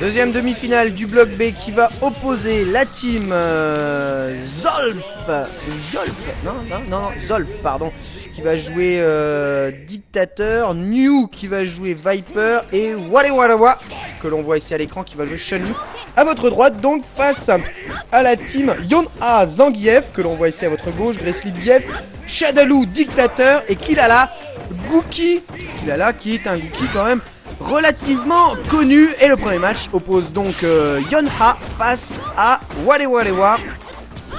Deuxième demi-finale du bloc B qui va opposer la team Zolf, pardon, qui va jouer Dictateur, New qui va jouer Viper et Walewalewa que l'on voit ici à l'écran qui va jouer Chun-Li à votre droite, donc face à la team Yonha Zangief que l'on voit ici à votre gauche, Grizzly Bief, Shadaloo, Dictateur et Kilala Gookie. Kilala qui est un Gookie quand même relativement connu. Et le premier match oppose donc Yonha face à Walewalewa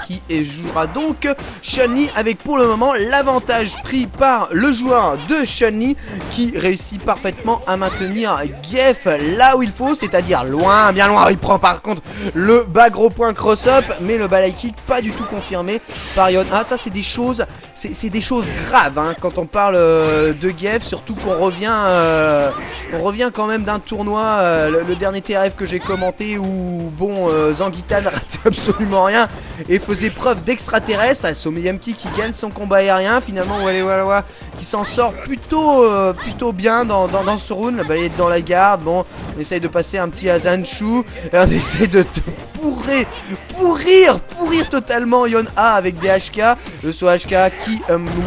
qui jouera donc Chun-Li avec pour le moment l'avantage pris par le joueur de Chun-Li qui réussit parfaitement à maintenir Gief là où il faut, c'est-à-dire loin, bien loin. Il prend par contre le bas gros point cross-up, mais le balai kick pas du tout confirmé par Yonha. Ça c'est des choses, c'est des choses graves hein, quand on parle de Gief, surtout qu'on revient quand même d'un tournoi, le dernier TRF que j'ai commenté où bon Zangitan n'a raté absolument rien et faisait preuve d'extraterrestre. À Someyamki qui gagne son combat aérien. Finalement Walewalewa qui s'en sort plutôt bien dans ce round. La balayette dans la garde. Bon, on essaye de passer un petit Azanshu. On essaye de pourrir totalement Yonha avec des HK. Le saut HK qui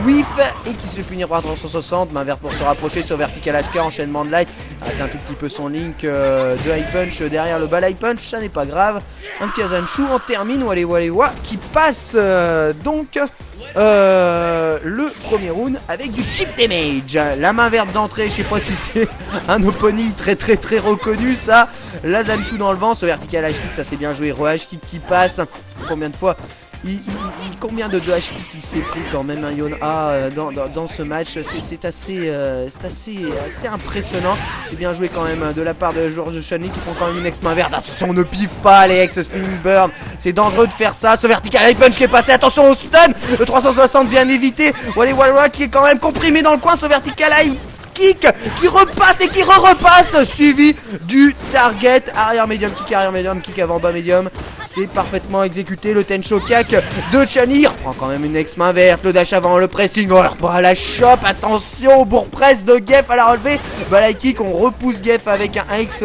whiff et qui se fait punir par 360. Main verte pour se rapprocher sur vertical HK. Enchaînement de light. Arrête un tout petit peu son link de high punch derrière le bal high punch. Ça n'est pas grave. Un petit Azanshu. On termine Walewalewa qui passe donc le premier round avec du chip damage. La main verte d'entrée, je sais pas si c'est un opening très reconnu ça. L'Azanshu dans le vent, ce vertical H kick, ça c'est bien joué. Re-H kick qui passe. Combien de fois combien de H kick il s'est pris quand même un Yonha dans ce match. C'est assez impressionnant. C'est bien joué quand même de la part de joueurs de Chun-Li qui font quand même une ex main verte. Attention, on ne piffe pas les ex spinning burn. C'est dangereux de faire ça. Ce vertical high punch qui est passé. Attention au stun. Le 360 bien évité. Walewalewa qui est quand même comprimé dans le coin. Ce vertical high kick qui repasse et qui repasse, suivi du target arrière médium kick avant bas médium. C'est parfaitement exécuté. Le Tenshokak de Chun-Li reprend quand même une ex main verte. Le dash avant, le pressing, on reprend à la chope. Attention au bourre presse de Gief à la relevée. Balai kick, on repousse Gief avec un ex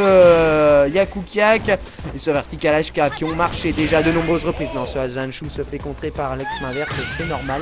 Yakukiak et ce vertical HK qui ont marché déjà de nombreuses reprises. Non, ce Azanshu se fait contrer par l'ex main verte, c'est normal.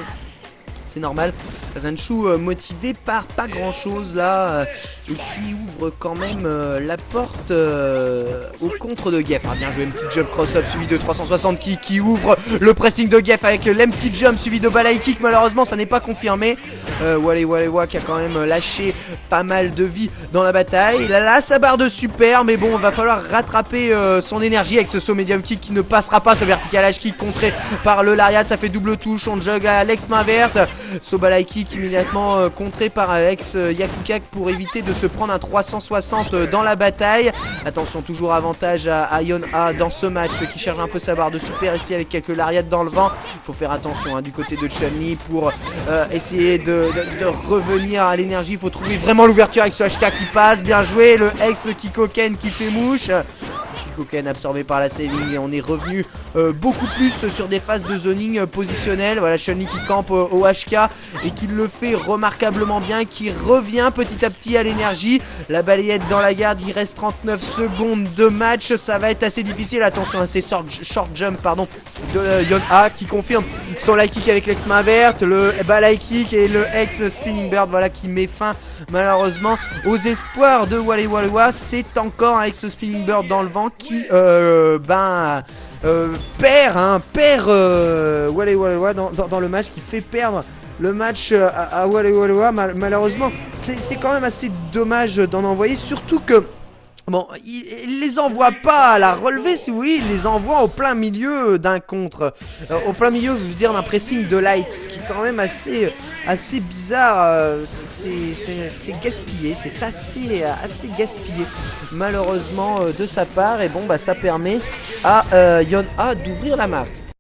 C'est normal. Azanshu motivé par pas grand chose là et qui ouvre quand même la porte au contre de Gief. Ah, bien joué, une petite jump cross-up suivi de 360 qui ouvre le pressing de Gief avec l'empty jump suivi de balai kick. Malheureusement ça n'est pas confirmé. Walewalewa qui a quand même lâché pas mal de vie dans la bataille. Là sa barre de super, mais bon, il va falloir rattraper son énergie avec ce saut medium kick qui ne passera pas. Ce vertical H kick contré par le lariat, ça fait double touche. On juggle à l'ex main verte. Sobalai kick immédiatement contré par Alex Yakukak pour éviter de se prendre un 360 dans la bataille. Attention, toujours avantage à Yonha dans ce match qui cherche un peu sa barre de super ici avec quelques lariats dans le vent. Il faut faire attention hein, du côté de Chun-Li pour essayer de revenir à l'énergie. Il faut trouver vraiment l'ouverture avec ce HK qui passe. Bien joué, le ex Kikoken qui fait mouche. Kikoken absorbé par la saving et on est revenu beaucoup plus sur des phases de zoning positionnel. Voilà Chun-Li qui campe au HK et qui le fait remarquablement bien, qui revient petit à petit à l'énergie. La balayette dans la garde, il reste 39 secondes de match, ça va être assez difficile. Attention à ces short jump pardon, de Yonha qui confirme son light kick avec l'ex main verte, le balai kick et le ex spinning bird voilà qui met fin malheureusement aux espoirs de Walewalewa. C'est encore un ex spinning bird dans le vent qui perd Walewalewa dans le match, qui fait perdre le match à Walewalewa. Malheureusement c'est quand même assez dommage d'en envoyer, surtout que bon, il les envoie pas à la relevée, si vous voulez, il les envoie au plein milieu d'un contre. Au plein milieu, je veux dire, d'un pressing de light, ce qui est quand même assez bizarre. C'est gaspillé, c'est assez gaspillé, malheureusement, de sa part. Et bon, bah, ça permet à Yonha d'ouvrir la marque.